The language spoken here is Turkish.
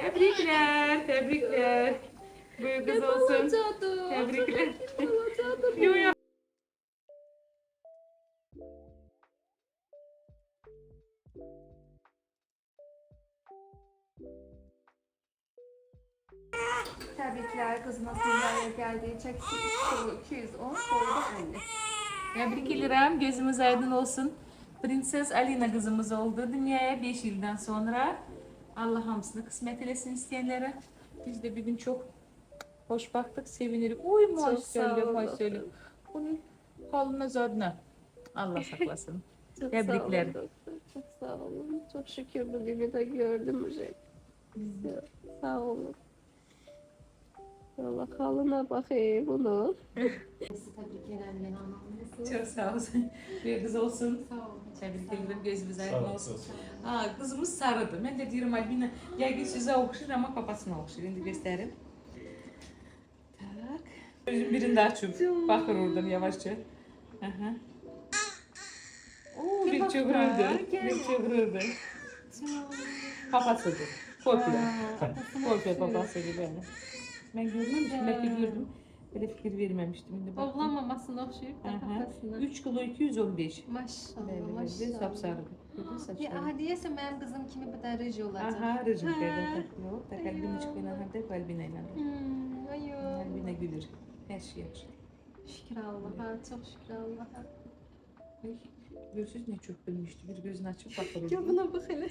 Tebrikler, tebrikler. Büyük kız olsun. Tebrikler. Yo, yo. Tebrikler kızına dünyaya geldiği için 210 koydu anne. Tebrik ederim. Gözümüz aydın olsun. Prenses Alina kızımız oldu dünyaya 5 yıldan sonra. Allah hamısını kısmet eylesin isteyenlere. Biz de bir gün çok hoş baktık, sevinirik. Uy maşallah, maşallah. Bunun halına zadına. Allah saklasın. Çok Tebrikler. Sağ olun, doktor, çok sağ olun. Çok şükür bugünü de gördüm. Sağ olun. Allah halına bakayım bunu. Tebrik ederim beni anlamıyorsunuz. Çok sağ olsun. Bir kız olsun. Sağ olun. Tebrik ederim. Gözümüz aydın olsun. Kızımız sarıdı. Ben de diyorum Albina, yəqin sizə oxşur ama babasına oxşur. İndi göstərim. Tak. Gözün birini daha açıp bakır oradan yavaşça. Aha. Oo, bir çökürürdü. Bir çökürürdü. Papasıdır. Kopya. Kopya papasıdır benim. Ben görmemiştim, belki gördüm. Böyle fikir vermemiştim. Şimdi baktım. Oğlan mamasına oxşuyub da Aha. kafasına. 3 kilo 215. Maşallah, Böyle maşallah. sapsarı. Gördün saçları. Ha, deyəsən mənim qızım kimi bu da rıj olacaq. Aha, rıcım kaydan takıyor. Tak Albina çıkıyla hem de Albina ile. Ayo. Albina gülür. Her şey yaxşı. Şükür Allaha, çox şükür Allaha. Görsüz ne çok bilmişti. Bir gözünü açıp bakır. Ya buna bax elə.